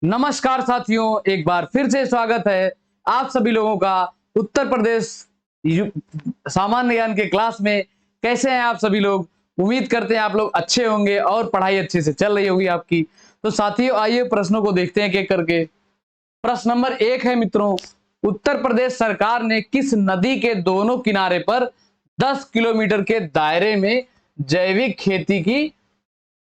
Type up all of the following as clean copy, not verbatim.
नमस्कार साथियों, एक बार फिर से स्वागत है आप सभी लोगों का उत्तर प्रदेश सामान्य ज्ञान के क्लास में। कैसे हैं आप सभी लोग? उम्मीद करते हैं आप लोग अच्छे होंगे और पढ़ाई अच्छे से चल रही होगी आपकी। तो साथियों, आइए प्रश्नों को देखते हैं एक करके। प्रश्न नंबर 1 है मित्रों, उत्तर प्रदेश सरकार ने किस नदी के दोनों किनारे पर 10 किलोमीटर के दायरे में जैविक खेती की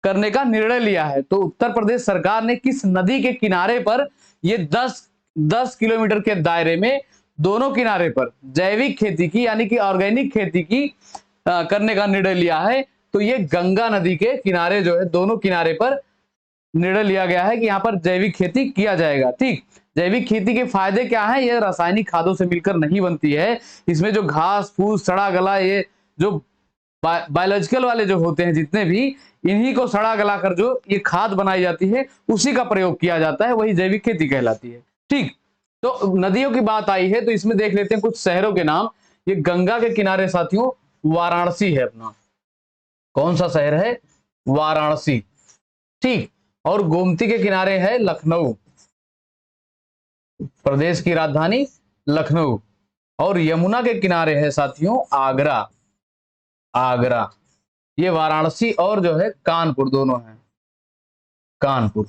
करने का निर्णय लिया है? तो उत्तर प्रदेश सरकार ने किस नदी के किनारे पर ये 10 किलोमीटर के दायरे में दोनों किनारे पर जैविक खेती की यानी कि ऑर्गेनिक खेती की करने का निर्णय लिया है? तो ये गंगा नदी के किनारे जो है, दोनों किनारे पर निर्णय लिया गया है कि यहाँ पर जैविक खेती किया जाएगा। ठीक, जैविक खेती के फायदे क्या है? ये रासायनिक खादों से मिलकर नहीं बनती है। इसमें जो घास फूस सड़ा गला, ये जो बायोलॉजिकल वाले जो होते हैं जितने भी, इन्हीं को सड़ा गला कर जो ये खाद बनाई जाती है उसी का प्रयोग किया जाता है, वही जैविक खेती कहलाती है। ठीक, तो नदियों की बात आई है तो इसमें देख लेते हैं कुछ शहरों के नाम। ये गंगा के किनारे साथियों वाराणसी है अपना। कौन सा शहर है? वाराणसी। ठीक, और गोमती के किनारे है लखनऊ, प्रदेश की राजधानी लखनऊ। और यमुना के किनारे है साथियों आगरा। आगरा, ये वाराणसी और जो है कानपुर दोनों हैं, कानपुर।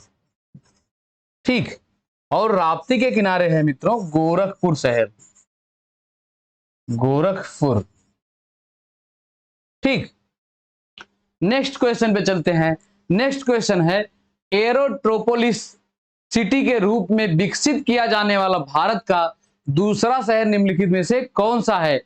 ठीक, और राप्ती के किनारे है मित्रों गोरखपुर शहर, गोरखपुर। ठीक, नेक्स्ट क्वेश्चन पे चलते हैं। नेक्स्ट क्वेश्चन है, एरोट्रोपोलिस सिटी के रूप में विकसित किया जाने वाला भारत का दूसरा शहर निम्नलिखित में से कौन सा है?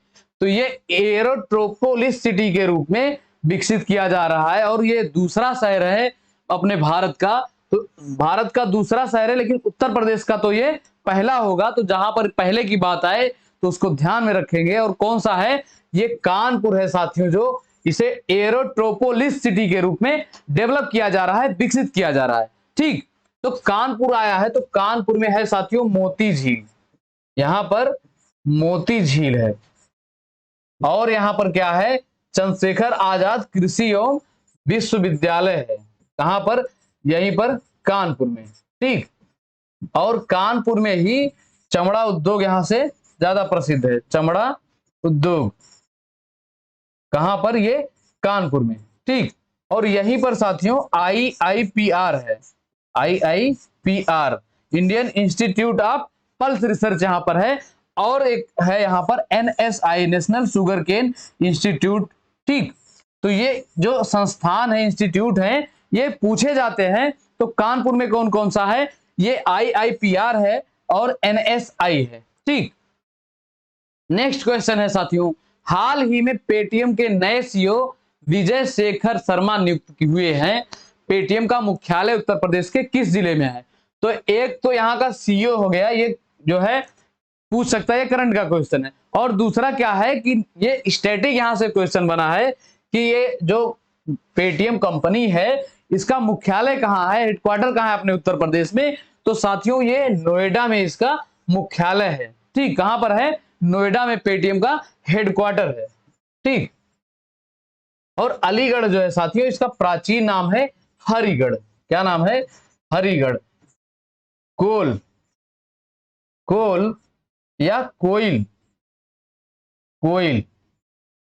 तो ये एरोट्रोपोलिस सिटी के रूप में विकसित किया जा रहा है और ये दूसरा शहर है अपने भारत का। तो भारत का दूसरा शहर है, लेकिन उत्तर प्रदेश का तो ये पहला होगा। तो जहां पर पहले की बात आए तो उसको ध्यान में रखेंगे। और कौन सा है? ये कानपुर है साथियों, जो इसे एरोट्रोपोलिस सिटी के रूप में डेवलप किया जा रहा है, विकसित किया जा रहा है। ठीक, तो कानपुर आया है, तो कानपुर में है साथियों मोती झील। यहां पर मोती झील है। और यहां पर क्या है? चंद्रशेखर आजाद कृषि एवं विश्वविद्यालय है। कहां पर? यहीं पर कानपुर में। ठीक, और कानपुर में ही चमड़ा उद्योग यहां से ज्यादा प्रसिद्ध है। चमड़ा उद्योग कहां पर? ये कानपुर में। ठीक, और यहीं पर साथियों IIPR है। IIPR, Indian institute of pulse research यहां पर है। और एक है यहां पर NSI, national sugar cane institute. ठीक, तो ये जो संस्थान है, इंस्टीट्यूट है, ये पूछे जाते हैं। तो कानपुर में कौन कौन सा है? ये IIPR है और NSI है। ठीक, नेक्स्ट क्वेश्चन है साथियों, हाल ही में पेटीएम के नए सीईओ विजय शेखर शर्मा नियुक्त हुए हैं। पेटीएम का मुख्यालय उत्तर प्रदेश के किस जिले में है? तो एक तो यहाँ का सीईओ हो गया, ये जो है पूछ सकता है, ये करंट का क्वेश्चन है। और दूसरा क्या है कि ये स्टैटिक यहां से क्वेश्चन बना है कि ये जो पेटीएम कंपनी है इसका मुख्यालय कहां है, हेडक्वार्टर कहां है अपने उत्तर प्रदेश में? तो साथियों ये नोएडा में इसका मुख्यालय है। ठीक, कहां पर है? नोएडा में पेटीएम का हेडक्वार्टर है। ठीक, और अलीगढ़ जो है साथियों, इसका प्राचीन नाम है हरिगढ़। क्या नाम है? हरिगढ़। कोल, कोल या कोयल, कोयल।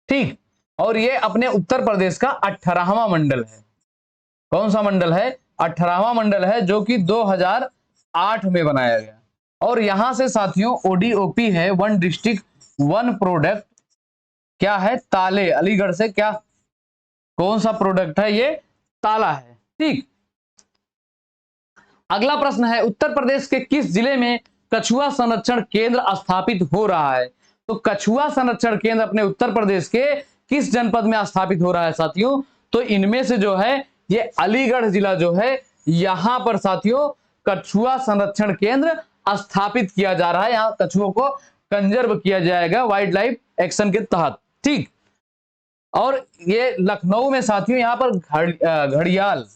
ठीक, और ये अपने उत्तर प्रदेश का 18वां मंडल है। कौन सा मंडल है? 18वां मंडल है, जो कि 2008 में बनाया गया। और यहां से साथियों ODOP है, वन डिस्ट्रिक्ट वन प्रोडक्ट। क्या है? ताले। अलीगढ़ से क्या कौन सा प्रोडक्ट है? ये ताला है। ठीक, अगला प्रश्न है, उत्तर प्रदेश के किस जिले में कछुआ संरक्षण केंद्र स्थापित हो रहा है? तो कछुआ संरक्षण केंद्र अपने उत्तर प्रदेश के किस जनपद में स्थापित हो रहा है साथियों? तो इनमें से जो है ये अलीगढ़ जिला जो है, यहां पर साथियों कछुआ संरक्षण केंद्र स्थापित किया जा रहा है। यहां कछुओं को कंजर्व किया जाएगा वाइल्ड लाइफ एक्शन के तहत। ठीक, और ये लखनऊ में साथियों यहां पर घड़ियाल,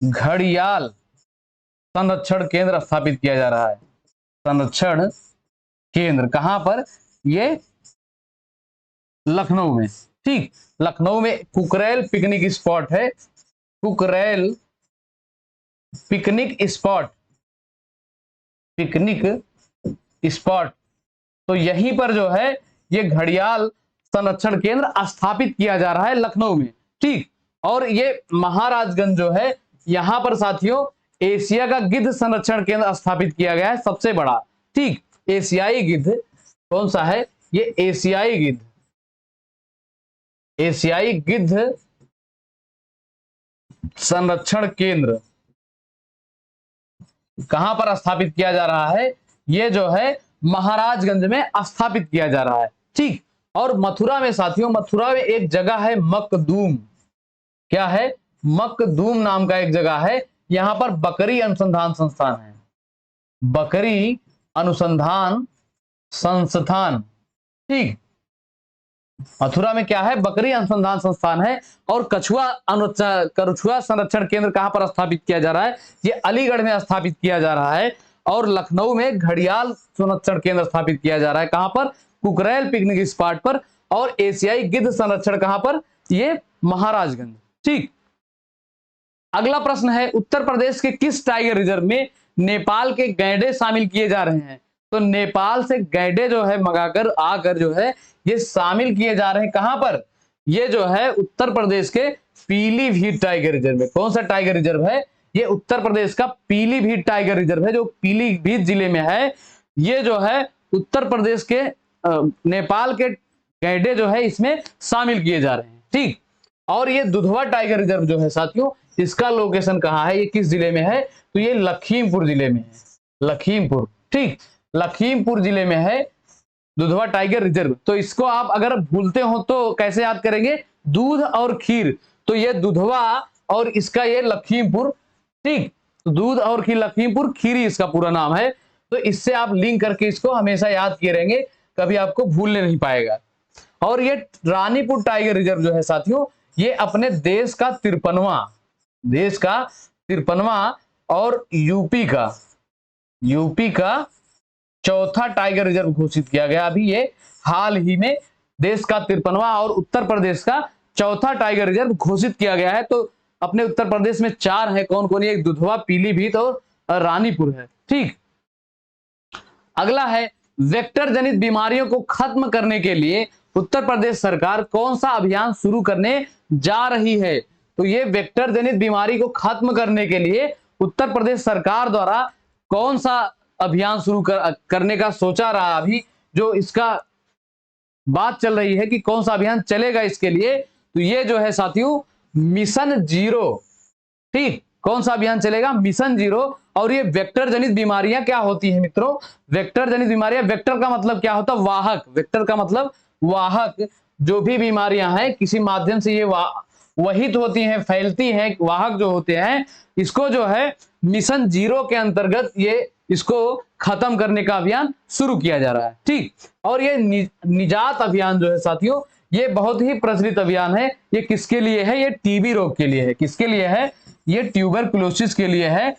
घड़ियाल संरक्षण केंद्र स्थापित किया जा रहा है। संरक्षण केंद्र कहां पर? ये लखनऊ में। ठीक, लखनऊ में कुकरेल पिकनिक स्पॉट है। Kukrail picnic spot, picnic spot, तो यहीं पर जो है ये घड़ियाल संरक्षण केंद्र स्थापित किया जा रहा है लखनऊ में। ठीक, और ये महाराजगंज जो है यहां पर साथियों एशिया का गिद्ध संरक्षण केंद्र स्थापित किया गया है, सबसे बड़ा। ठीक, एशियाई गिद्ध कौन सा है? ये एशियाई गिद्ध, एशियाई गिद्ध संरक्षण केंद्र कहां पर स्थापित किया जा रहा है? ये जो है महाराजगंज में स्थापित किया जा रहा है। ठीक, और मथुरा में साथियों, मथुरा में एक जगह है मखदूम। क्या है? मखदूम नाम का एक जगह है, यहां पर बकरी अनुसंधान संस्थान है, बकरी अनुसंधान संस्थान। ठीक, मथुरा में क्या है? बकरी अनुसंधान संस्थान है। और कछुआ संरक्षण केंद्र कहां पर स्थापित किया जा रहा है? ये अलीगढ़ में स्थापित किया जा रहा है। और लखनऊ में घड़ियाल संरक्षण केंद्र स्थापित किया जा रहा है, कहां पर? कुकरेल पिकनिक स्पॉट पर। और एशियाई गिद्ध संरक्षण कहां पर? ये महाराजगंज। ठीक, अगला प्रश्न है उत्तर प्रदेश के किस टाइगर रिजर्व में नेपाल के गैंडे शामिल किए जा रहे हैं? तो नेपाल से गैंडे जो है मंगाकर आकर जो है ये शामिल किए जा रहे हैं, कहां पर? ये जो है उत्तर प्रदेश के पीलीभीत टाइगर रिजर्व में। कौन सा टाइगर रिजर्व है? ये उत्तर प्रदेश का पीलीभीत टाइगर रिजर्व है, जो पीलीभीत जिले में है। ये जो है उत्तर प्रदेश के नेपाल के गैंडे जो है इसमें शामिल किए जा रहे हैं। ठीक, और ये दुधवा टाइगर रिजर्व जो है साथियों, इसका लोकेशन कहां है? ये किस जिले में है? तो ये लखीमपुर जिले में है, लखीमपुर। ठीक, लखीमपुर जिले में है दुधवा टाइगर रिजर्व। तो इसको आप अगर भूलते हो तो कैसे याद करेंगे? दूध और खीर, तो ये दुधवा और इसका ये लखीमपुर। ठीक, दूध और खीर, लखीमपुर खीरी इसका पूरा नाम है। तो इससे आप लिंक करके इसको हमेशा याद किए रहेंगे, कभी आपको भूलने नहीं पाएगा। और ये रानीपुर टाइगर रिजर्व जो है साथियों, ये अपने देश का 53वां और यूपी का चौथा टाइगर रिजर्व घोषित किया गया। अभी ये हाल ही में देश का 53वां और उत्तर प्रदेश का चौथा टाइगर रिजर्व घोषित किया गया है। तो अपने उत्तर प्रदेश में 4 है, कौन कौन? एक दुधवा, पीलीभीत और रानीपुर है। ठीक, अगला है वेक्टर जनित बीमारियों को खत्म करने के लिए उत्तर प्रदेश सरकार कौन सा अभियान शुरू करने जा रही है? तो ये वेक्टर जनित बीमारी को खत्म करने के लिए उत्तर प्रदेश सरकार द्वारा कौन सा अभियान शुरू करने का सोचा रहा? अभी जो इसका बात चल रही है कि कौन सा अभियान चलेगा इसके लिए, तो ये जो है साथियों मिशन जीरो। ठीक, कौन सा अभियान चलेगा? Mission zero. और ये वेक्टर जनित बीमारियां क्या होती हैं मित्रों? वेक्टर जनित बीमारियां, वेक्टर का मतलब क्या होता है? वाहक। वेक्टर का मतलब वाहक। जो भी बीमारियां हैं किसी माध्यम से ये वहित होती हैं, फैलती हैं, वाहक जो होते हैं, इसको जो है मिशन जीरो के अंतर्गत ये इसको खत्म करने का अभियान शुरू किया जा रहा है। ठीक, और ये निजात अभियान जो है साथियों, ये बहुत ही प्रचलित अभियान है। ये किसके लिए है? ये टीबी रोग के लिए है। किसके लिए है? ये ट्यूबरकुलोसिस के लिए है।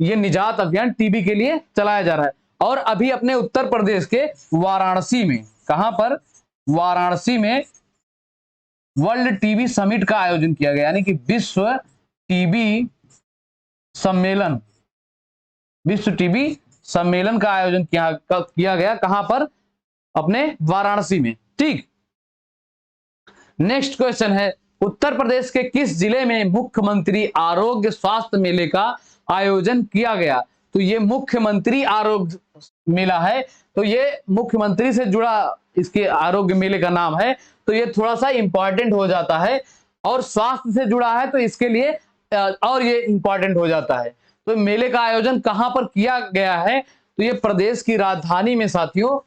ये निजात अभियान टीबी के लिए चलाया जा रहा है। और अभी अपने उत्तर प्रदेश के वाराणसी में, कहां पर? वाराणसी में वर्ल्ड टीबी समिट का आयोजन किया गया, यानी कि विश्व टीबी सम्मेलन, विश्व टीबी सम्मेलन का आयोजन किया गया। कहां पर? अपने वाराणसी में। ठीक, नेक्स्ट क्वेश्चन है उत्तर प्रदेश के किस जिले में मुख्यमंत्री आरोग्य स्वास्थ्य मेले का आयोजन किया गया? तो ये मुख्यमंत्री आरोग्य मेला है। तो ये मुख्यमंत्री से जुड़ा इसके आरोग्य मेले का नाम है। तो ये थोड़ा सा इंपॉर्टेंट हो जाता है, और स्वास्थ्य से जुड़ा है तो इसके लिए और ये इंपॉर्टेंट हो जाता है। तो मेले का आयोजन कहां पर किया गया है? तो ये प्रदेश की राजधानी में साथियों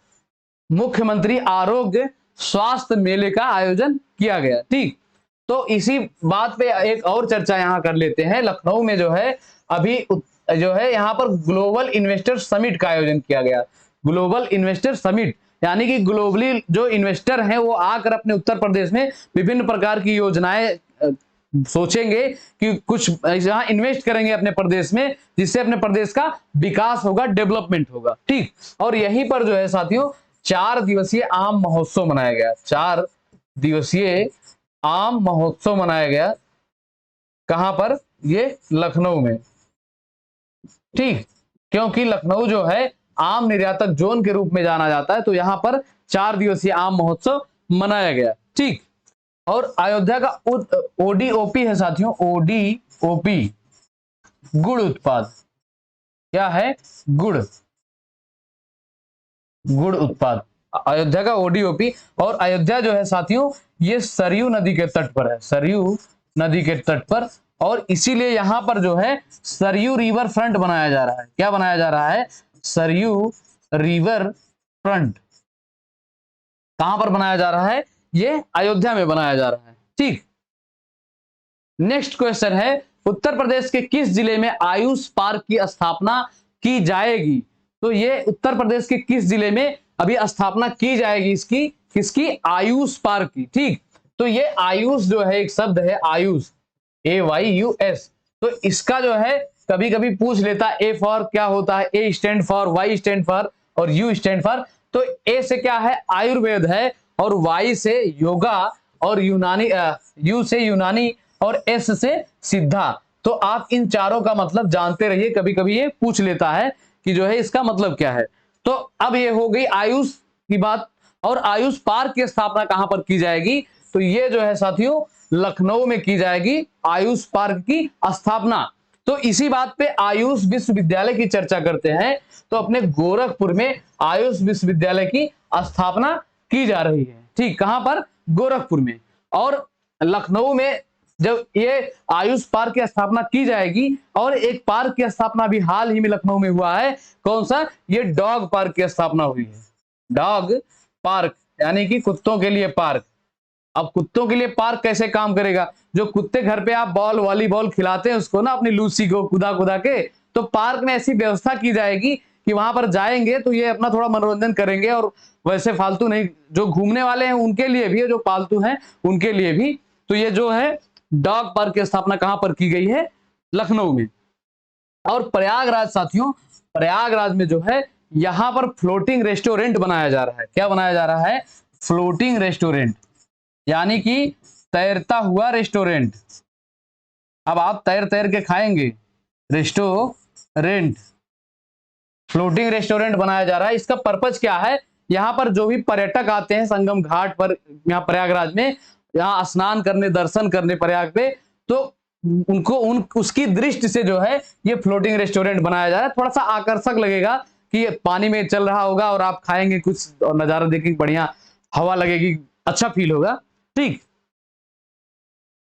मुख्यमंत्री आरोग्य स्वास्थ्य मेले का आयोजन किया गया। ठीक, तो इसी बात पे एक और चर्चा यहां कर लेते हैं। लखनऊ में जो है अभी जो है यहां पर ग्लोबल इन्वेस्टर समिट का आयोजन किया गया। ग्लोबल इन्वेस्टर समिट, यानी कि ग्लोबली जो इन्वेस्टर हैं वो आकर अपने उत्तर प्रदेश में विभिन्न प्रकार की योजनाएं सोचेंगे कि कुछ यहाँ इन्वेस्ट करेंगे अपने प्रदेश में, जिससे अपने प्रदेश का विकास होगा, डेवलपमेंट होगा। ठीक, और यहीं पर जो है साथियों 4 दिवसीय आम महोत्सव मनाया गया। 4 दिवसीय आम महोत्सव मनाया गया। कहां पर? ये लखनऊ में। ठीक, क्योंकि लखनऊ जो है आम निर्यातक जोन के रूप में जाना जाता है, तो यहां पर 4 दिवसीय आम महोत्सव मनाया गया। ठीक, और अयोध्या का ओडीओपी है साथियों, ओडीओपी गुड़ उत्पाद। क्या है? गुड़, गुड़ उत्पाद अयोध्या का ओडीओपी। और अयोध्या जो है साथियों ये सरयू नदी के तट पर है, सरयू नदी के तट पर, और इसीलिए यहां पर जो है सरयू रिवर फ्रंट बनाया जा रहा है। क्या बनाया जा रहा है? Saryu river front. कहां पर बनाया जा रहा है? ये अयोध्या में बनाया जा रहा है। ठीक, नेक्स्ट क्वेश्चन है, उत्तर प्रदेश के किस जिले में आयुष पार्क की स्थापना की जाएगी? तो ये उत्तर प्रदेश के किस जिले में अभी स्थापना की जाएगी इसकी, किसकी? आयुष पार्क की। ठीक, तो ये आयुष जो है एक शब्द है, आयुष, AYUS। तो इसका जो है कभी कभी पूछ लेता है, ए फॉर क्या होता है? A stand for, Y stand for, और यू स्टैंड फॉर। तो ए से क्या है? आयुर्वेद है, और वाई से योगा, और यूनानी, यू से यूनानी, और एस से सिद्धा। तो आप इन चारों का मतलब जानते रहिए, कभी कभी ये पूछ लेता है कि जो है इसका मतलब क्या है। तो अब ये हो गई आयुष की बात। और आयुष पार्क की स्थापना कहां पर की जाएगी? तो ये जो है साथियों लखनऊ में की जाएगी आयुष पार्क की स्थापना। तो इसी बात पे आयुष विश्वविद्यालय की चर्चा करते हैं। तो अपने गोरखपुर में आयुष विश्वविद्यालय की स्थापना की जा रही है। ठीक, कहां पर? गोरखपुर में। और लखनऊ में जब ये आयुष पार्क की स्थापना की जाएगी, और एक पार्क की स्थापना भी हाल ही में लखनऊ में हुआ है। कौन सा? ये डॉग पार्क की स्थापना हुई है, डॉग पार्क, यानी कि कुत्तों के लिए पार्क। अब कुत्तों के लिए पार्क कैसे काम करेगा? जो कुत्ते घर पे आप बॉल वॉलीबॉल खिलाते हैं उसको ना, अपनी लूसी को कुदा कुदा के, तो पार्क में ऐसी व्यवस्था की जाएगी कि वहां पर जाएंगे तो ये अपना थोड़ा मनोरंजन करेंगे, और वैसे फालतू नहीं, जो घूमने वाले हैं उनके लिए भी, जो पालतू हैं उनके लिए भी। तो ये जो है डॉग पार्क की स्थापना कहां पर की गई है? लखनऊ में। और प्रयागराज साथियों, प्रयागराज में जो है यहां पर फ्लोटिंग रेस्टोरेंट बनाया जा रहा है। क्या बनाया जा रहा है? फ्लोटिंग रेस्टोरेंट, यानी कि तैरता हुआ रेस्टोरेंट। अब आप तैर तैर के खाएंगे, रेस्टोरेंट, फ्लोटिंग रेस्टोरेंट बनाया जा रहा है। इसका पर्पज क्या है? यहां पर जो भी पर्यटक आते हैं संगम घाट पर, यहाँ प्रयागराज में, यहाँ स्नान करने, दर्शन करने प्रयाग पे, तो उनको उसकी दृष्टि से जो है ये फ्लोटिंग रेस्टोरेंट बनाया जा रहा है। थोड़ा सा आकर्षक लगेगा कि ये पानी में चल रहा होगा और आप खाएंगे कुछ, और नजारा देखेंगे, बढ़िया हवा लगेगी, अच्छा फील होगा। ठीक,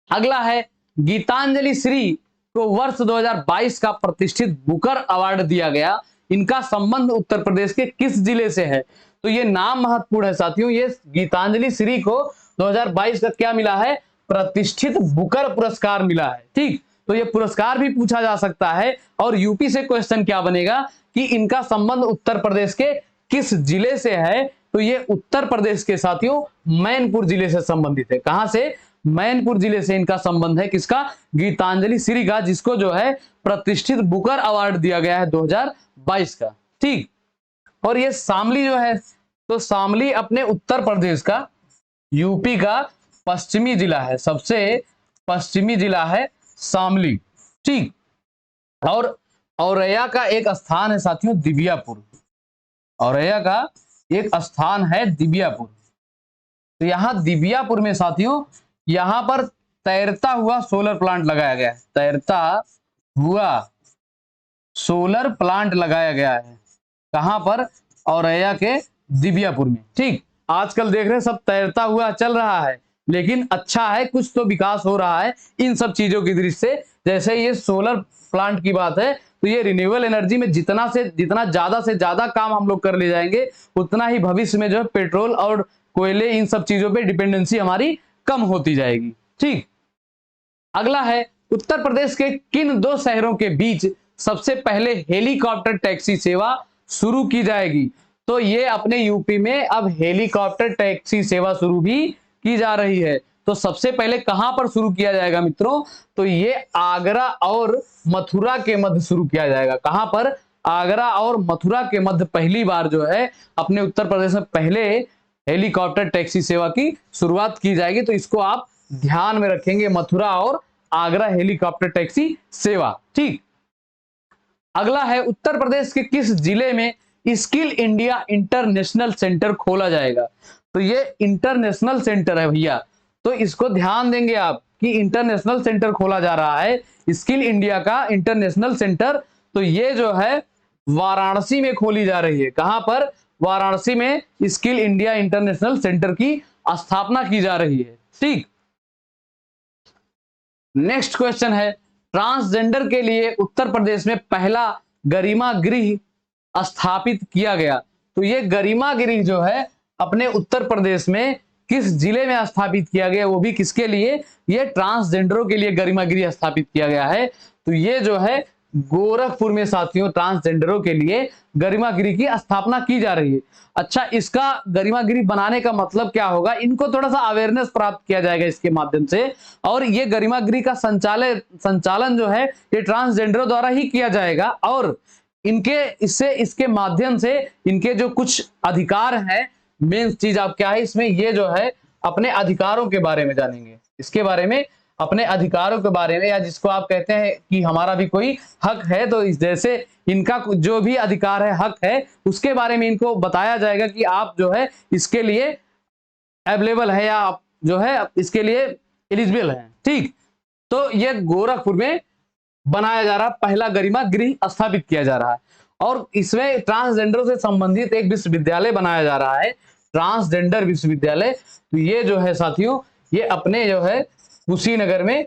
अगला है गीतांजलि श्री को वर्ष 2022 का प्रतिष्ठित बुकर अवार्ड दिया गया। इनका संबंध उत्तर प्रदेश के किस जिले से है? तो ये नाम महत्वपूर्ण है साथियों। ये गीतांजलि श्री को 2022 का क्या मिला है? प्रतिष्ठित बुकर पुरस्कार मिला है। ठीक, तो ये पुरस्कार भी पूछा जा सकता है। और यूपी से क्वेश्चन क्या बनेगा कि इनका संबंध उत्तर प्रदेश के किस जिले से है? तो ये उत्तर प्रदेश के साथियों मैनपुर जिले से संबंधित है। कहां से? मैनपुर जिले से इनका संबंध है। किसका? गीतांजलि श्री का, जिसको जो है प्रतिष्ठित बुकर अवार्ड दिया गया है 2022 का। ठीक, और ये शामली जो है, तो शामली अपने उत्तर प्रदेश का, यूपी का पश्चिमी जिला है, सबसे पश्चिमी जिला है शामली। ठीक, और औरैया का एक स्थान है साथियों दिव्यापुर, औरैया का एक स्थान है दिव्यापुर। तो यहां दिव्यापुर में साथियों यहां पर तैरता हुआ सोलर प्लांट लगाया गया है, तैरता हुआ सोलर प्लांट लगाया गया है। कहां पर? औरैया के दिव्यापुर में। ठीक, आजकल देख रहे हैं सब तैरता हुआ चल रहा है, लेकिन अच्छा है, कुछ तो विकास हो रहा है इन सब चीजों की दृष्टि से। जैसे ये सोलर प्लांट की बात है, तो ये रिन्यूएबल एनर्जी में जितना ज्यादा से ज्यादा काम हम लोग कर ले जाएंगे, उतना ही भविष्य में जो है पेट्रोल और कोयले, इन सब चीजों पे डिपेंडेंसी हमारी कम होती जाएगी। ठीक, अगला है उत्तर प्रदेश के किन 2 शहरों के बीच सबसे पहले हेलीकॉप्टर टैक्सी सेवा शुरू की जाएगी? तो ये अपने यूपी में अब हेलीकॉप्टर टैक्सी सेवा शुरू भी की जा रही है। तो सबसे पहले कहां पर शुरू किया जाएगा मित्रों? तो ये आगरा और मथुरा के मध्य शुरू किया जाएगा। कहां पर? आगरा और मथुरा के मध्य पहली बार जो है अपने उत्तर प्रदेश में पहले हेलीकॉप्टर टैक्सी सेवा की शुरुआत की जाएगी। तो इसको आप ध्यान में रखेंगे, मथुरा और आगरा हेलीकॉप्टर टैक्सी सेवा। ठीक, अगला है उत्तर प्रदेश के किस जिले में स्किल इंडिया इंटरनेशनल सेंटर खोला जाएगा। तो ये इंटरनेशनल सेंटर है भैया, तो इसको ध्यान देंगे आप कि इंटरनेशनल सेंटर खोला जा रहा है, स्किल इंडिया का इंटरनेशनल सेंटर। तो ये जो है वाराणसी में खोली जा रही है। कहां पर? वाराणसी में स्किल इंडिया इंटरनेशनल सेंटर की स्थापना की जा रही है। ठीक, नेक्स्ट क्वेश्चन है ट्रांसजेंडर के लिए उत्तर प्रदेश में पहला गरिमा गृह स्थापित किया गया। तो ये गरिमा गृह जो है अपने उत्तर प्रदेश में किस जिले में स्थापित किया गया, वो भी किसके लिए? ये ट्रांसजेंडरों के लिए गरिमा गृह स्थापित किया गया है। तो ये जो है गोरखपुर में साथियों ट्रांसजेंडरों के लिए गरिमा गृह की स्थापना की जा रही है। अच्छा, इसका गरिमा गृह बनाने का मतलब क्या होगा? इनको थोड़ा सा अवेयरनेस प्राप्त किया जाएगा इसके माध्यम से, और ये गरिमा गृह का संचालन जो है ये ट्रांसजेंडरों द्वारा ही किया जाएगा, और इसके माध्यम से इनके जो कुछ अधिकार हैं, मेन चीज आप क्या है इसमें, ये जो है अपने अधिकारों के बारे में जानेंगे, इसके बारे में, अपने अधिकारों के बारे में, या जिसको आप कहते हैं कि हमारा भी कोई हक है, तो इस जैसे इनका जो भी अधिकार है, हक है, उसके बारे में इनको बताया जाएगा कि आप जो है इसके लिए अवेलेबल है, या आप जो है इसके लिए एलिजिबल है। ठीक, तो ये गोरखपुर में बनाया जा रहा पहला गरिमा गृह स्थापित किया जा रहा है, और इसमें ट्रांसजेंडर से संबंधित एक विश्वविद्यालय बनाया जा रहा है, ट्रांसजेंडर विश्वविद्यालय। तो ये जो है साथियों ये अपने जो है कुशीनगर में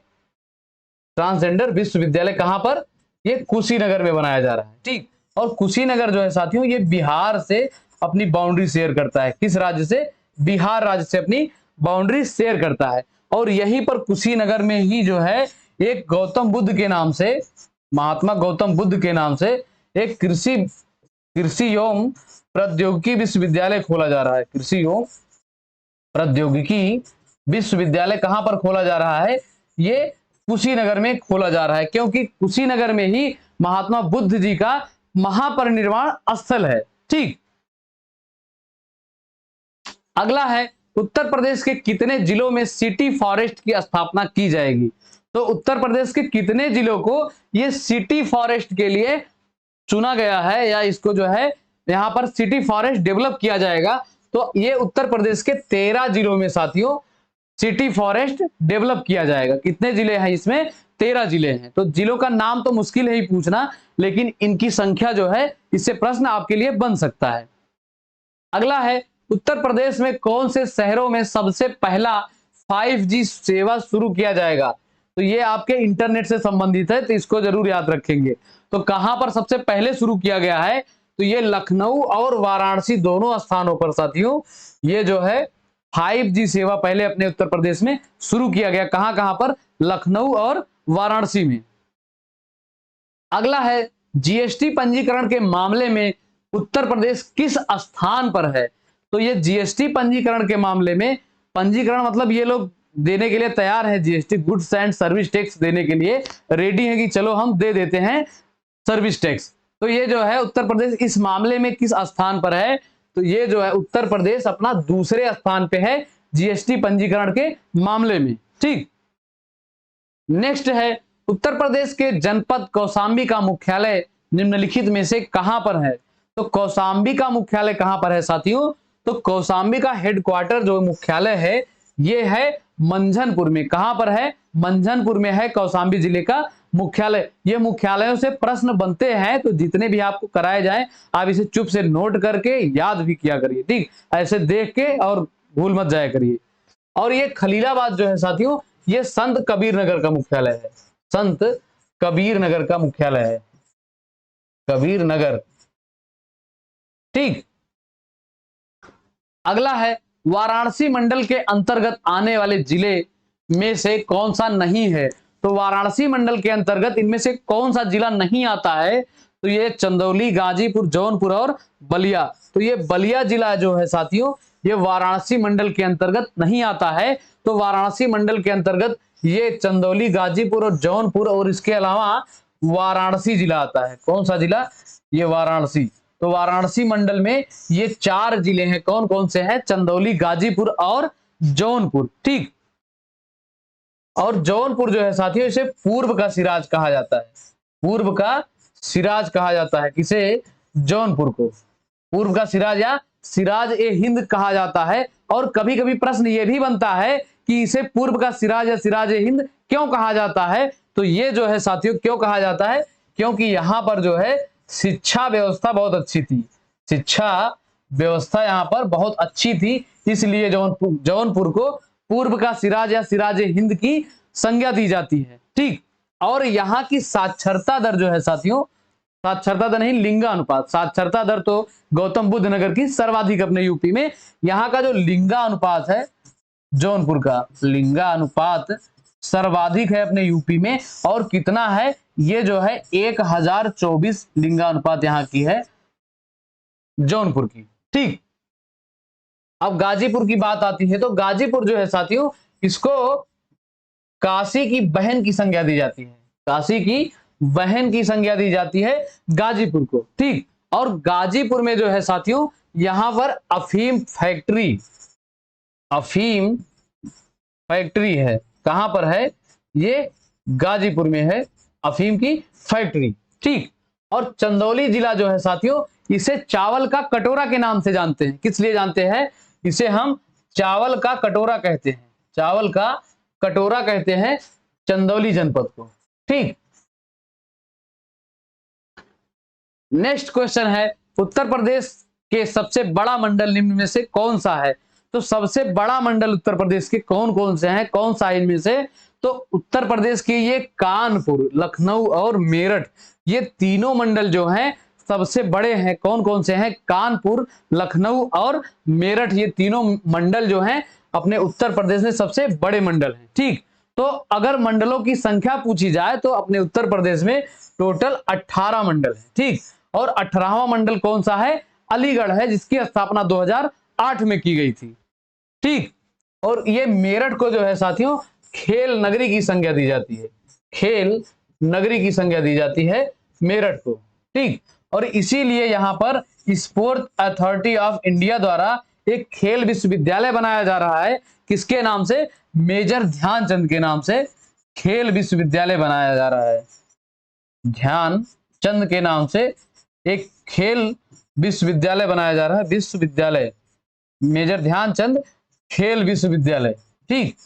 ट्रांसजेंडर विश्वविद्यालय, कहां पर? ये कुशीनगर में बनाया जा रहा है। ठीक, और कुशीनगर जो है साथियों ये बिहार से अपनी बाउंड्री शेयर करता है। किस राज्य से? बिहार राज्य से अपनी बाउंड्री शेयर करता है। और यहीं पर कुशीनगर में ही जो है एक गौतम बुद्ध के नाम से, महात्मा गौतम बुद्ध के नाम से एक कृषि एवं प्रौद्योगिकी विश्वविद्यालय खोला जा रहा है। कृषि एवं प्रौद्योगिकी विश्वविद्यालय कहां पर खोला जा रहा है? ये कुशीनगर में खोला जा रहा है, क्योंकि कुशीनगर में ही महात्मा बुद्ध जी का महापरिनिर्वाण स्थल है। ठीक, अगला है उत्तर प्रदेश के कितने जिलों में सिटी फॉरेस्ट की स्थापना की जाएगी? तो उत्तर प्रदेश के कितने जिलों को ये सिटी फॉरेस्ट के लिए चुना गया है, या इसको जो है यहां पर सिटी फॉरेस्ट डेवलप किया जाएगा? तो ये उत्तर प्रदेश के 13 जिलों में साथियों सिटी फॉरेस्ट डेवलप किया जाएगा। कितने जिले हैं इसमें? 13 जिले हैं। तो जिलों का नाम तो मुश्किल है ही पूछना, लेकिन इनकी संख्या जो है इससे प्रश्न आपके लिए बन सकता है। अगला है उत्तर प्रदेश में कौन से शहरों में सबसे पहला 5G सेवा शुरू किया जाएगा? तो ये आपके इंटरनेट से संबंधित है, तो इसको जरूर याद रखेंगे। तो कहां पर सबसे पहले शुरू किया गया है? तो ये लखनऊ और वाराणसी दोनों स्थानों पर साथियों ये जो है 5G सेवा पहले अपने उत्तर प्रदेश में शुरू किया गया। कहां कहां पर? लखनऊ और वाराणसी में। अगला है जीएसटी पंजीकरण के मामले में उत्तर प्रदेश किस स्थान पर है? तो ये जीएसटी पंजीकरण के मामले में, पंजीकरण मतलब ये लोग देने के लिए तैयार है, GST goods and service tax देने के लिए रेडी है कि चलो हम दे देते हैं सर्विस टैक्स। तो ये जो है उत्तर प्रदेश इस मामले में किस स्थान पर है? तो ये जो है उत्तर प्रदेश अपना दूसरे स्थान पे है जीएसटी पंजीकरण के मामले में। ठीक, नेक्स्ट है उत्तर प्रदेश के जनपद कौशाम्बी का मुख्यालय निम्नलिखित में से कहां पर है? तो कौशाम्बी का मुख्यालय कहां पर है साथियों? तो कौशाम्बी का हेडक्वार्टर जो मुख्यालय है ये है मंझनपुर में। कहां पर है? मंझनपुर में है कौशाम्बी जिले का मुख्यालय। ये मुख्यालयों से प्रश्न बनते हैं, तो जितने भी आपको कराए जाए आप इसे चुप से नोट करके याद भी किया करिए। ठीक, ऐसे देख के और भूल मत जाया करिए। और ये खलीलाबाद जो है साथियों ये संत कबीर नगर का मुख्यालय है। संत कबीर नगर का मुख्यालय है, कबीर नगर। ठीक, अगला है वाराणसी मंडल के अंतर्गत आने वाले जिले में से कौन सा नहीं है? तो वाराणसी मंडल के अंतर्गत इनमें से कौन सा जिला नहीं आता है? तो ये चंदौली, गाजीपुर, जौनपुर और बलिया। तो ये बलिया जिला जो है साथियों ये वाराणसी मंडल के अंतर्गत नहीं आता है। तो वाराणसी मंडल के अंतर्गत ये चंदौली, गाजीपुर और जौनपुर और इसके अलावा वाराणसी जिला आता है। कौन सा जिला? ये वाराणसी। तो वाराणसी मंडल में ये 4 जिले हैं। कौन कौन से हैं? चंदौली, गाजीपुर और जौनपुर। ठीक, और जौनपुर जो है साथियों इसे पूर्व का सिराज कहा जाता है। पूर्व का सिराज कहा जाता है। किसे? जौनपुर को पूर्व का सिराज या सिराज ए हिंद कहा जाता है। और कभी कभी प्रश्न ये भी बनता है कि इसे पूर्व का सिराज या सिराज ए हिंद क्यों कहा जाता है? तो ये जो है साथियों क्यों कहा जाता है? क्योंकि यहां पर जो है शिक्षा व्यवस्था बहुत अच्छी थी, शिक्षा व्यवस्था यहां पर बहुत अच्छी थी, इसलिए जौनपुर को पूर्व का सिराज या सिराज ए हिंद की संज्ञा दी जाती है। ठीक, और यहाँ की साक्षरता दर जो है साथियों, साक्षरता दर नहीं, लिंगानुपात, साक्षरता दर तो गौतम बुद्ध नगर की सर्वाधिक अपने यूपी में, यहाँ का जो लिंगानुपात है, जौनपुर का लिंगानुपात सर्वाधिक है अपने यूपी में। और कितना है? ये जो है 1024 लिंगानुपात यहाँ की है जौनपुर की। ठीक, अब गाजीपुर की बात आती है तो गाजीपुर जो है साथियों, इसको काशी की बहन की संज्ञा दी जाती है, काशी की बहन की संज्ञा दी जाती है गाजीपुर को। ठीक, और गाजीपुर में जो है साथियों, यहां पर अफीम फैक्ट्री है। कहां पर है? ये गाजीपुर में है अफीम की फैक्ट्री। ठीक, और चंदौली जिला जो है साथियों, इसे चावल का कटोरा के नाम से जानते हैं। किस लिए जानते हैं? इसे हम चावल का कटोरा कहते हैं, चावल का कटोरा कहते हैं चंदौली जनपद को। ठीक, नेक्स्ट क्वेश्चन है, उत्तर प्रदेश के सबसे बड़ा मंडल निम्न में से कौन सा है? तो सबसे बड़ा मंडल उत्तर प्रदेश के कौन कौन से हैं, कौन सा इनमें से? तो उत्तर प्रदेश के ये कानपुर, लखनऊ और मेरठ, ये तीनों मंडल जो हैं सबसे बड़े हैं। कौन कौन से हैं? कानपुर, लखनऊ और मेरठ, ये तीनों मंडल जो हैं अपने उत्तर प्रदेश में सबसे बड़े मंडल हैं। ठीक, तो अगर मंडलों की संख्या पूछी जाए तो अपने उत्तर प्रदेश में टोटल 18 मंडल है। ठीक, और 18वां मंडल कौन सा है? अलीगढ़ है, जिसकी स्थापना 2008 में की गई थी। ठीक, और ये मेरठ को जो है साथियों खेल नगरी की संज्ञा दी जाती है, खेल नगरी की संज्ञा दी जाती है मेरठ को। ठीक, और इसीलिए यहां पर स्पोर्ट अथॉरिटी ऑफ इंडिया द्वारा एक खेल विश्वविद्यालय बनाया जा रहा है। किसके नाम से? मेजर ध्यानचंद के नाम से खेल विश्वविद्यालय बनाया जा रहा है। ध्यानचंद के नाम से एक खेल विश्वविद्यालय बनाया जा रहा है, विश्वविद्यालय मेजर ध्यानचंद खेल विश्वविद्यालय। ठीक,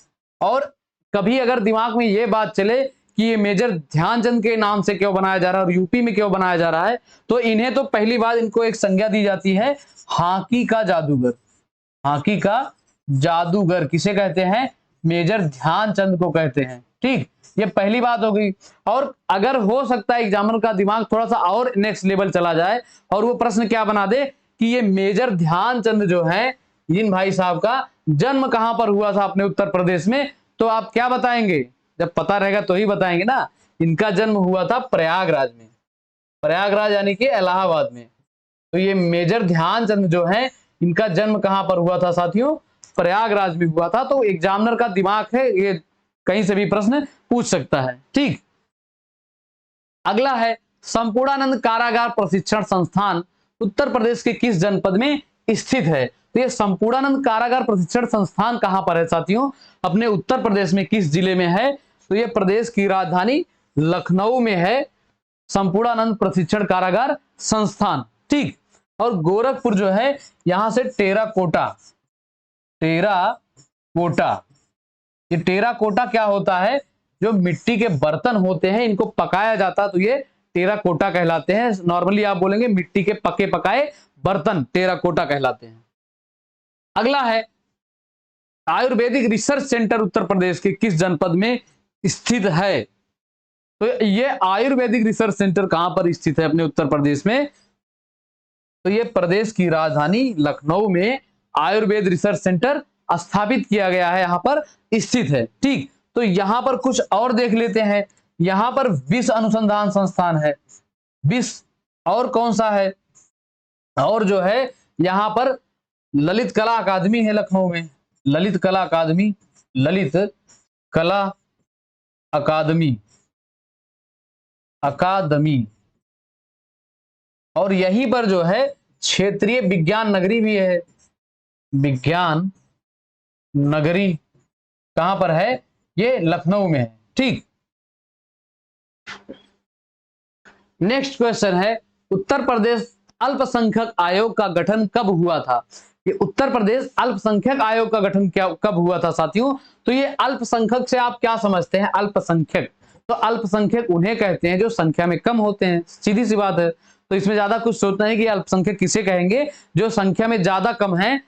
और कभी अगर दिमाग में ये बात चले कि ये मेजर ध्यानचंद के नाम से क्यों बनाया जा रहा है और यूपी में क्यों बनाया जा रहा है, तो इन्हें तो पहली बार इनको एक संज्ञा दी जाती है हॉकी का जादूगर। हॉकी का जादूगर किसे कहते हैं? मेजर ध्यानचंद को कहते हैं। ठीक, ये पहली बात हो गई। और अगर हो सकता है एग्जामिनर का दिमाग थोड़ा सा और नेक्स्ट लेवल चला जाए और वो प्रश्न क्या बना दे कि ये मेजर ध्यानचंद जो है, इन भाई साहब का जन्म कहां पर हुआ था अपने उत्तर प्रदेश में, तो आप क्या बताएंगे? जब पता रहेगा तो ही बताएंगे ना। इनका जन्म हुआ था प्रयागराज में, प्रयागराज यानी कि इलाहाबाद में। तो ये मेजर ध्यानचंद जो है, इनका जन्म कहां पर हुआ था साथियों? प्रयागराज में हुआ था। तो एग्जामिनर का दिमाग है, ये कहीं से भी प्रश्न पूछ सकता है। ठीक, अगला है संपूर्णानंद कारागार प्रशिक्षण संस्थान उत्तर प्रदेश के किस जनपद में स्थित है? तो ये संपूर्णानंद कारागार प्रशिक्षण संस्थान कहां पर है साथियों? अपने उत्तर प्रदेश में किस जिले में है? तो ये प्रदेश की राजधानी लखनऊ में है संपूर्णानंद प्रशिक्षण कारागार संस्थान। ठीक, और गोरखपुर जो है, यहां से टेराकोटा, ये टेराकोटा क्या होता है? जो मिट्टी के बर्तन होते हैं, इनको पकाया जाता तो ये टेराकोटा कहलाते हैं। नॉर्मली आप बोलेंगे मिट्टी के पके पकाए बर्तन टेराकोटा कहलाते हैं। अगला है आयुर्वेदिक रिसर्च सेंटर उत्तर प्रदेश के किस जनपद में स्थित है? तो ये आयुर्वेदिक रिसर्च सेंटर कहां पर स्थित है अपने उत्तर प्रदेश में? तो ये प्रदेश की राजधानी लखनऊ में आयुर्वेद रिसर्च सेंटर स्थापित किया गया है, यहां पर स्थित है। ठीक, तो यहां पर कुछ और देख लेते हैं। यहां पर विष अनुसंधान संस्थान है, विष, और कौन सा है? और जो है यहां पर ललित कला अकादमी है लखनऊ में, ललित कला अकादमी, ललित कला अकादमी, और यहीं पर जो है क्षेत्रीय विज्ञान नगरी भी है। विज्ञान नगरी कहां पर है? ये लखनऊ में है। ठीक, नेक्स्ट क्वेश्चन है उत्तर प्रदेश अल्पसंख्यक आयोग का गठन कब हुआ था। ये उत्तर प्रदेश अल्पसंख्यक आयोग का गठन कब हुआ था साथियों। तो ये अल्पसंख्यक से आप क्या समझते हैं, अल्पसंख्यक, तो अल्पसंख्यक उन्हें कहते हैं जो संख्या में कम होते हैं, सीधी सी बात है। तो इसमें ज्यादा कुछ सोचना है कि अल्पसंख्यक किसे कहेंगे, जो संख्या में ज्यादा कम है,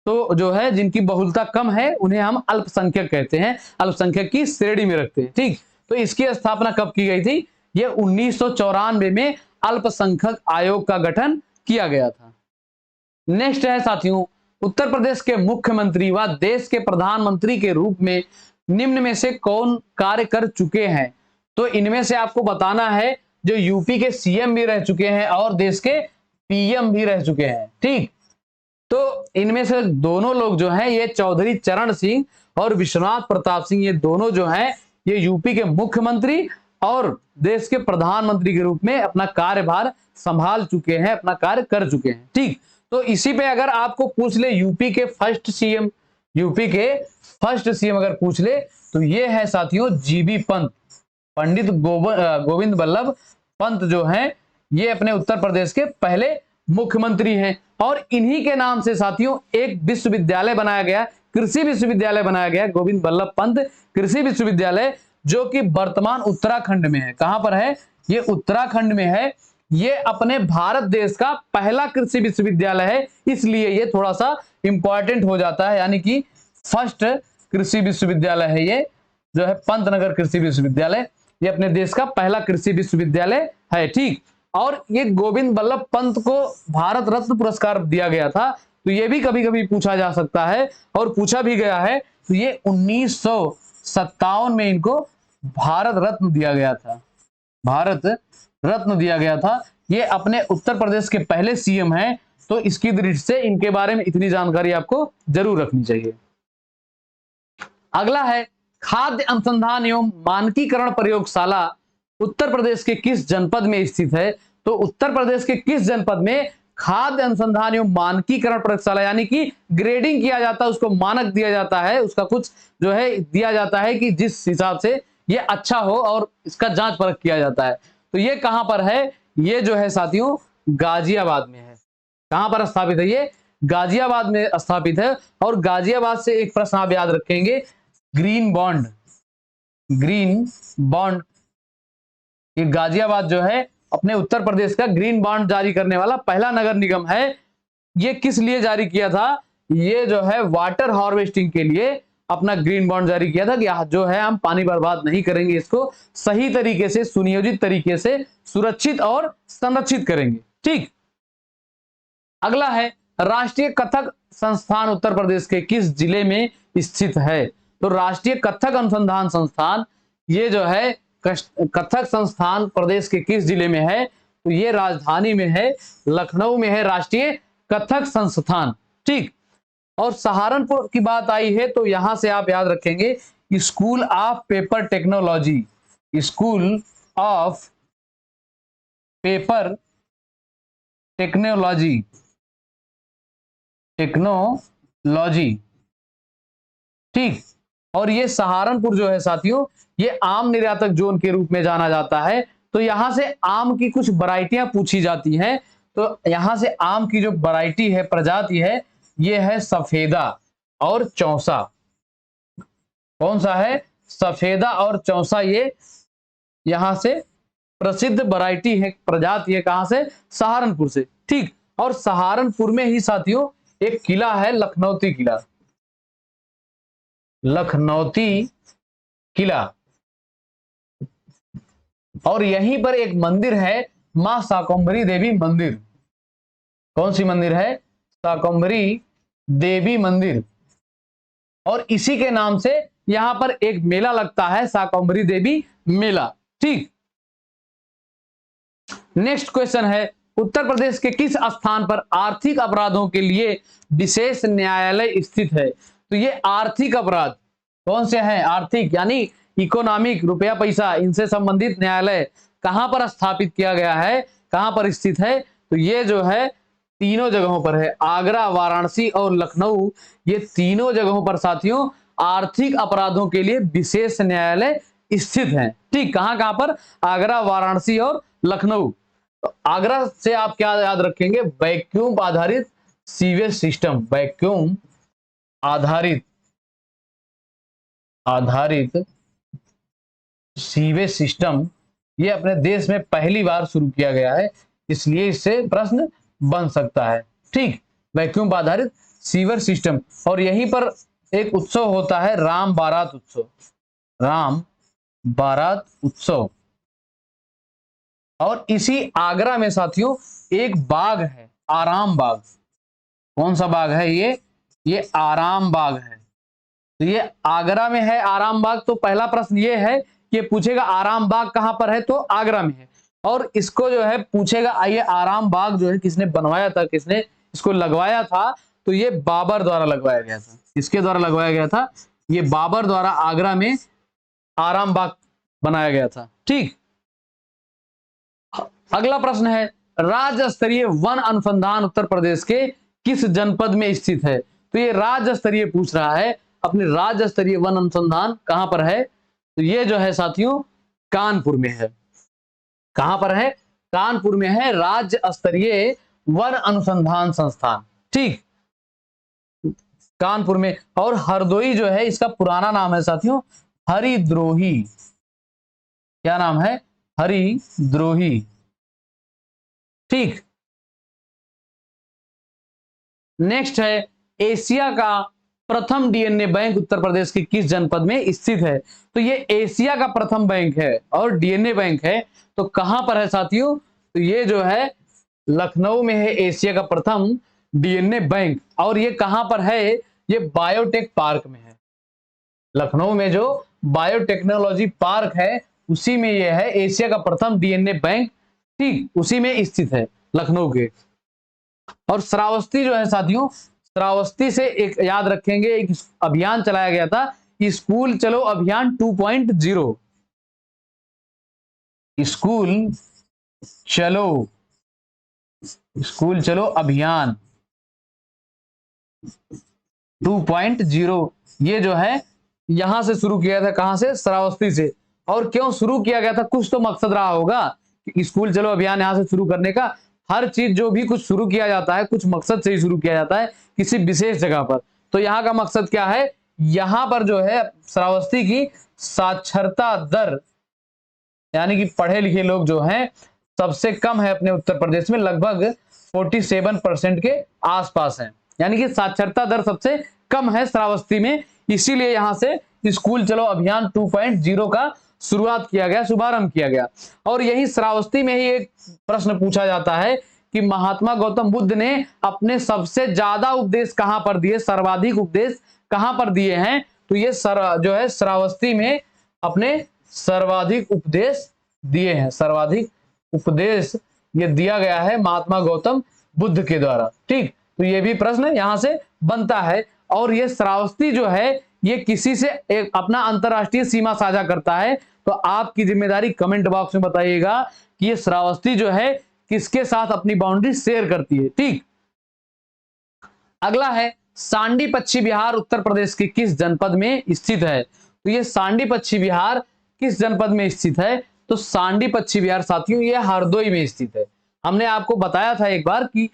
तो जो है जिनकी बहुलता कम है उन्हें हम अल्पसंख्यक कहते हैं, अल्पसंख्यक की श्रेणी में रखते हैं। ठीक, तो इसकी स्थापना कब की गई थी, ये 1994 में अल्पसंख्यक आयोग का गठन किया गया था। नेक्स्ट है साथियों, उत्तर प्रदेश के मुख्यमंत्री व देश के प्रधानमंत्री के रूप में निम्न में से कौन कार्य कर चुके हैं। तो इनमें से आपको बताना है जो यूपी के सीएम भी रह चुके हैं और देश के पीएम भी रह चुके हैं। ठीक, तो इनमें से दोनों लोग जो हैं ये चौधरी चरण सिंह और विश्वनाथ प्रताप सिंह, ये दोनों जो हैं ये यूपी के मुख्यमंत्री और देश के प्रधानमंत्री के रूप में अपना कार्यभार संभाल चुके हैं, अपना कार्य कर चुके हैं। ठीक, तो इसी पे अगर आपको पूछ ले यूपी के फर्स्ट सीएम, यूपी के फर्स्ट सीएम अगर पूछ ले तो ये है साथियों जीबी पंत, पंडित गोविंद बल्लभ पंत जो हैं ये अपने उत्तर प्रदेश के पहले मुख्यमंत्री हैं। और इन्हीं के नाम से साथियों एक विश्वविद्यालय बनाया गया, कृषि विश्वविद्यालय बनाया गया, गोविंद बल्लभ पंत कृषि विश्वविद्यालय, जो कि वर्तमान उत्तराखंड में है। कहां पर है, ये उत्तराखंड में है। ये अपने भारत देश का पहला कृषि विश्वविद्यालय है, इसलिए ये थोड़ा सा इंपॉर्टेंट हो जाता है, यानी कि फर्स्ट कृषि विश्वविद्यालय है ये जो है पंतनगर कृषि विश्वविद्यालय, ये अपने देश का पहला कृषि विश्वविद्यालय है। ठीक, और ये गोविंद बल्लभ पंत को भारत रत्न पुरस्कार दिया गया था, तो ये भी कभी कभी पूछा जा सकता है और पूछा भी गया है। तो ये 1957 में इनको भारत रत्न दिया गया था, भारत रत्न दिया गया था। ये अपने उत्तर प्रदेश के पहले सीएम हैं, तो इसकी दृष्टि से इनके बारे में इतनी जानकारी आपको जरूर रखनी चाहिए। अगला है खाद्य अनुसंधान एवं मानकीकरण प्रयोगशाला उत्तर प्रदेश के किस जनपद में स्थित है। तो उत्तर प्रदेश के किस जनपद में खाद्य अनुसंधान एवं मानकीकरण प्रयोगशाला, यानी कि ग्रेडिंग किया जाता है, उसको मानक दिया जाता है, उसका कुछ जो है दिया जाता है कि जिस हिसाब से ये अच्छा हो और इसका जांच परख किया जाता है। तो ये कहां पर है, ये जो है साथियों गाजियाबाद में है। कहां पर स्थापित है, ये गाजियाबाद में स्थापित है। और गाजियाबाद से एक प्रश्न आप याद रखेंगे, ग्रीन बॉन्ड, ग्रीन बॉन्ड, ये गाजियाबाद जो है अपने उत्तर प्रदेश का ग्रीन बॉन्ड जारी करने वाला पहला नगर निगम है। ये किस लिए जारी किया था, ये जो है वाटर हार्वेस्टिंग के लिए अपना ग्रीन बॉन्ड जारी किया था कि जो है हम पानी बर्बाद नहीं करेंगे, इसको सही तरीके से सुनियोजित तरीके से सुरक्षित और संरक्षित करेंगे। ठीक, अगला है राष्ट्रीय कथक संस्थान उत्तर प्रदेश के किस जिले में स्थित है। तो राष्ट्रीय कथक अनुसंधान संस्थान ये जो है कथक संस्थान प्रदेश के किस जिले में है, तो ये राजधानी में है, लखनऊ में है राष्ट्रीय कथक संस्थान। ठीक, और सहारनपुर की बात आई है तो यहां से आप याद रखेंगे school of paper technology, school of paper technology, technology. ठीक, और ये सहारनपुर जो है साथियों ये आम निर्यातक जोन के रूप में जाना जाता है। तो यहां से आम की कुछ वैरायटियां पूछी जाती हैं, तो यहां से आम की जो वैरायटी है, प्रजाति है, ये है सफेदा और चौसा। कौन सा है, सफेदा और चौसा, ये यहां से प्रसिद्ध वैरायटी है, प्रजाति है, कहां से, सहारनपुर से। ठीक, और सहारनपुर में ही साथियों एक किला है, लखनौती किला, लखनौती किला, और यहीं पर एक मंदिर है मां शाकंभरी देवी मंदिर। कौन सी मंदिर है, शाकंभरी देवी मंदिर, और इसी के नाम से यहां पर एक मेला लगता है, शाकंभरी देवी मेला। ठीक, नेक्स्ट क्वेश्चन है उत्तर प्रदेश के किस स्थान पर आर्थिक अपराधों के लिए विशेष न्यायालय स्थित है। तो ये आर्थिक अपराध कौन से हैं, आर्थिक यानी इकोनॉमिक, रुपया पैसा, इनसे संबंधित न्यायालय कहां पर स्थापित किया गया है, कहां पर स्थित है। तो ये जो है तीनों जगहों पर है, आगरा, वाराणसी और लखनऊ, ये तीनों जगहों पर साथियों आर्थिक अपराधों के लिए विशेष न्यायालय स्थित हैं। ठीक, कहां कहां पर, आगरा, वाराणसी और लखनऊ। तो आगरा से आप क्या याद रखेंगे, वैक्यूम आधारित सीवेज सिस्टम, वैक्यूम आधारित सीवेज सिस्टम, ये अपने देश में पहली बार शुरू किया गया है, इसलिए इससे प्रश्न बन सकता है। ठीक, वैक्यूम आधारित सीवर सिस्टम। और यहीं पर एक उत्सव होता है, राम बारात उत्सव, राम बारात उत्सव। और इसी आगरा में साथियों एक बाग है, आराम बाग। कौन सा बाग है ये आराम बाग है। तो ये आगरा में है आराम बाग। तो पहला प्रश्न ये है कि पूछेगा आराम बाग कहां पर है, तो आगरा में है। और इसको जो है पूछेगा, ये आराम बाग जो है किसने बनवाया था, किसने इसको लगवाया था, तो ये बाबर द्वारा लगवाया गया था। किसके द्वारा लगवाया गया था, ये बाबर द्वारा आगरा में आराम बाग बनाया गया था। ठीक, अगला प्रश्न है, राज्य स्तरीय वन अनुसंधान उत्तर प्रदेश के किस जनपद में स्थित है। तो ये राज्य स्तरीय पूछ रहा है, अपने राज्य स्तरीय वन अनुसंधान कहां पर है, तो ये जो है साथियों कानपुर में है। कहां पर है, कानपुर में है राज्य स्तरीय वन अनुसंधान संस्थान। ठीक, कानपुर में। और हरदोई जो है इसका पुराना नाम है साथियों हरिद्रोही। क्या नाम है, हरिद्रोही। ठीक, नेक्स्ट है, एशिया का प्रथम डीएनए बैंक उत्तर प्रदेश के किस जनपद में स्थित है। तो ये एशिया का प्रथम बैंक है और डीएनए बैंक है, तो कहां पर है साथियों, तो ये जो है लखनऊ में है एशिया का प्रथम डीएनए बैंक। और ये कहां पर है, ये बायोटेक पार्क में है। लखनऊ में जो बायोटेक्नोलॉजी पार्क है उसी में ये है एशिया का प्रथम डीएनए बैंक। ठीक, उसी में स्थित है लखनऊ के। और श्रावस्ती जो है साथियों, श्रावस्ती से एक याद रखेंगे, एक अभियान चलाया गया था, स्कूल चलो अभियान 2.0। स्कूल चलो अभियान 2.0, ये जो है यहां से शुरू किया था। कहां से, श्रावस्ती से। और क्यों शुरू किया गया था, कुछ तो मकसद रहा होगा कि स्कूल चलो अभियान यहां से शुरू करने का। हर चीज जो भी कुछ शुरू किया जाता है कुछ मकसद से ही शुरू किया जाता है किसी विशेष जगह पर। तो यहाँ का मकसद क्या है, यहाँ पर जो है श्रावस्ती की साक्षरता दर, यानी कि पढ़े लिखे लोग जो हैं सबसे कम है अपने उत्तर प्रदेश में, लगभग 47% के आसपास है। यानी कि साक्षरता दर सबसे कम है श्रावस्ती में, इसीलिए यहां से स्कूल चलो अभियान 2.0 का शुरुआत किया गया, शुभारंभ किया गया। और यही श्रावस्ती में ही एक प्रश्न पूछा जाता है कि महात्मा गौतम बुद्ध ने अपने सबसे ज्यादा उपदेश कहां पर दिए, सर्वाधिक उपदेश कहां पर दिए हैं, तो ये जो है श्रावस्ती में अपने सर्वाधिक उपदेश दिए हैं। सर्वाधिक उपदेश ये दिया गया है महात्मा गौतम बुद्ध के द्वारा। ठीक, तो ये भी प्रश्न यहां से बनता है। और ये श्रावस्ती जो है ये किसी से एक अपना अंतरराष्ट्रीय सीमा साझा करता है, तो आपकी जिम्मेदारी कमेंट बॉक्स में बताइएगा कि ये श्रावस्ती जो है किसके साथ अपनी बाउंड्री शेयर करती है। ठीक, अगला है, सांडी पश्चिम बिहार उत्तर प्रदेश के किस जनपद में स्थित है। तो ये सांडी पश्चिम बिहार किस जनपद में स्थित है, तो सांडी पश्चिम बिहार साथियों ये हरदोई में स्थित है। हमने आपको बताया था एक बार कि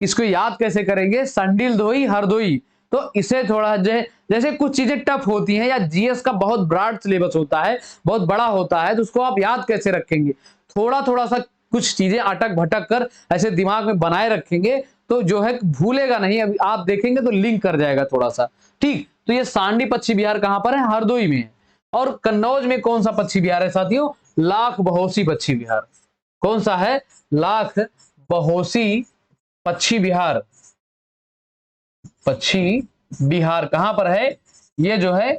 इसको याद कैसे करेंगे, संडील दोई हरदोई। तो इसे थोड़ा जैसे कुछ चीजें टफ होती हैं या जीएस का बहुत ब्रॉड सिलेबस होता है, बहुत बड़ा होता है, तो उसको आप याद कैसे रखेंगे, थोड़ा थोड़ा सा कुछ चीजें अटक भटक कर ऐसे दिमाग में बनाए रखेंगे तो जो है भूलेगा नहीं। अभी आप देखेंगे तो लिंक कर जाएगा थोड़ा सा। ठीक, तो ये सांडी पश्चिम बिहार कहां पर है, हरदोई में है। और कन्नौज में कौन सा पश्चिम बिहार है साथियों, लाख बहोसी पश्चिम बिहार। कौन सा है, लाख बहोसी पश्चिम बिहार। पश्चिम बिहार कहां पर है, ये जो है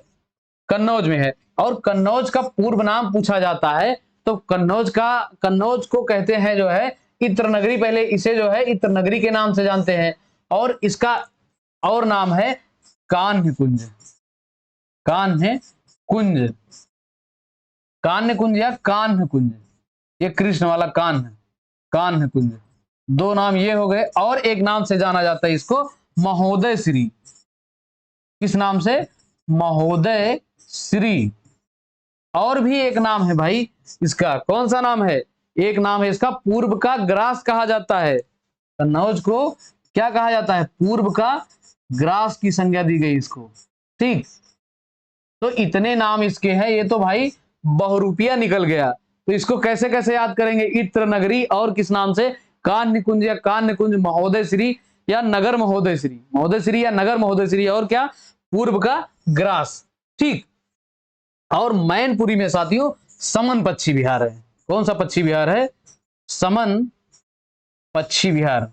कन्नौज में है। और कन्नौज का पूर्व नाम पूछा जाता है, तो कन्नौज को कहते हैं जो है इत्र नगरी। पहले इसे जो है इत्र नगरी के नाम से जानते हैं, और इसका और नाम है कान्ह कुंज। कान्ह कुंज, कान्ह कुंज या कान्ह कुंज, ये कृष्ण वाला कान्ह कुंज, दो नाम ये हो गए। और एक नाम से जाना जाता है इसको, महोदय श्री। किस नाम से, महोदय श्री। और भी एक नाम है भाई इसका, कौन सा नाम है, एक नाम है इसका पूर्व का ग्रास कहा जाता है। कन्नौज को क्या कहा जाता है? पूर्व का ग्रास की संज्ञा दी गई इसको। ठीक, तो इतने नाम इसके हैं, ये तो भाई बहुरूपिया निकल गया। तो इसको कैसे कैसे याद करेंगे? इत्र नगरी और किस नाम से? कान्य कुंज या कान्य कुंज महोदय श्री या नगर महोदय श्री, महोदय श्री या नगर महोदय श्री, और क्या? पूर्व का ग्रास। ठीक, और मैनपुरी में साथियों समन पक्षी विहार है। कौन सा पक्षी विहार है? समन पक्षी विहार।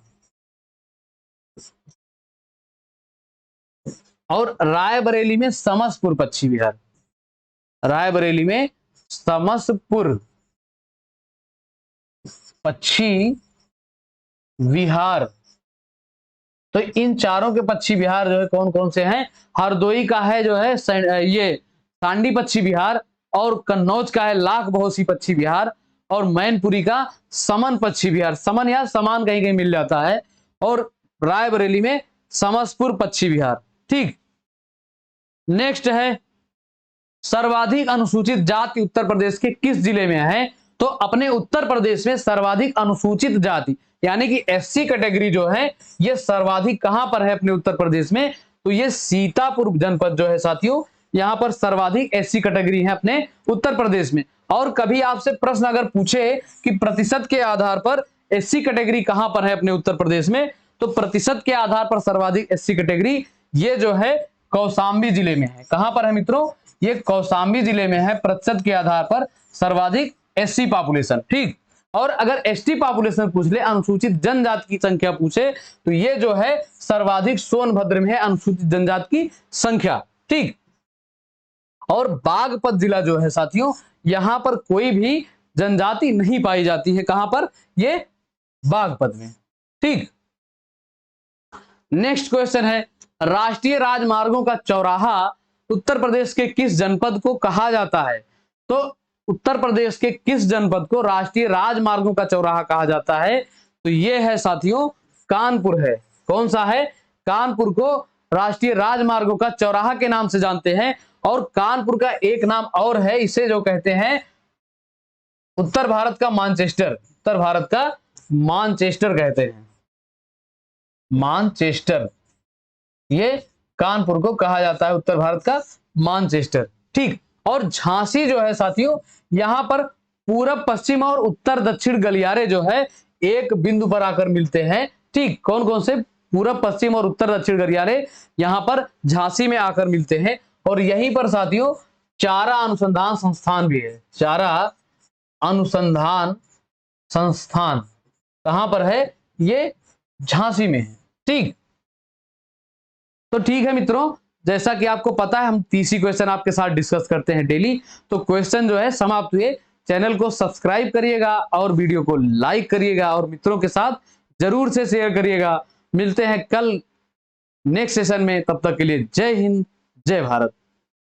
और रायबरेली में समसपुर पक्षी विहार। रायबरेली में समसपुर पक्षी विहार। तो इन चारों के पक्षी विहार जो है कौन कौन से हैं? हरदोई का है जो है ये सांडी पक्षी विहार, और कन्नौज का है लाख बहुसी पक्षी विहार, और मैनपुरी का समन पक्षी विहार। समन या समान कहीं कहीं मिल जाता है। और रायबरेली में समसपुर पक्षी विहार। ठीक, नेक्स्ट है सर्वाधिक अनुसूचित जाति उत्तर प्रदेश के किस जिले में है? तो अपने उत्तर प्रदेश में सर्वाधिक अनुसूचित जाति यानी कि एससी कैटेगरी जो है ये सर्वाधिक कहां पर है अपने उत्तर प्रदेश में? तो ये सीतापुर जनपद जो है साथियों, यहां पर सर्वाधिक एससी कैटेगरी है अपने उत्तर प्रदेश में। और कभी आपसे प्रश्न अगर पूछे कि प्रतिशत के आधार पर एससी कैटेगरी कहां पर है अपने उत्तर प्रदेश में, तो प्रतिशत के आधार पर सर्वाधिक एससी कैटेगरी ये जो है कौशाम्बी जिले में है। कहां पर है मित्रों? ये कौशाम्बी जिले में है, प्रतिशत के आधार पर सर्वाधिक एससी पॉपुलेशन। ठीक, और अगर एसटी पॉपुलेशन पूछ ले, अनुसूचित जनजाति की संख्या पूछे, तो ये जो है सर्वाधिक सोनभद्र में है अनुसूचित जनजाति की संख्या। ठीक, और बागपत जिला जो है साथियों, यहां पर कोई भी जनजाति नहीं पाई जाती है। कहां पर? ये बागपत में। ठीक, नेक्स्ट क्वेश्चन है राष्ट्रीय राजमार्गों का चौराहा उत्तर प्रदेश के किस जनपद को कहा जाता है? तो उत्तर प्रदेश के किस जनपद को राष्ट्रीय राजमार्गों का चौराहा कहा जाता है? तो यह है साथियों कानपुर है। कौन सा है? कानपुर को राष्ट्रीय राजमार्गों का चौराहा के नाम से जानते हैं। और कानपुर का एक नाम और है, इसे जो कहते हैं उत्तर भारत का मानचेस्टर। उत्तर भारत का मानचेस्टर कहते हैं, मानचेस्टर। ये कानपुर को कहा जाता है उत्तर भारत का मानचेस्टर। ठीक, और झांसी जो है साथियों, यहां पर पूरब पश्चिम और उत्तर दक्षिण गलियारे जो है एक बिंदु पर आकर मिलते हैं। ठीक, कौन कौन से? पूरब पश्चिम और उत्तर दक्षिण गलियारे यहां पर झांसी में आकर मिलते हैं। और यहीं पर साथियों चारा अनुसंधान संस्थान भी है। चारा अनुसंधान संस्थान कहां पर है? ये झांसी में है। ठीक, तो ठीक है मित्रों, जैसा कि आपको पता है हम 30 क्वेश्चन आपके साथ डिस्कस करते हैं डेली। तो क्वेश्चन जो है समाप्त हुए। चैनल को सब्सक्राइब करिएगा और वीडियो को लाइक करिएगा और मित्रों के साथ जरूर से शेयर करिएगा। मिलते हैं कल नेक्स्ट सेशन में, तब तक के लिए जय हिंद, जय भारत।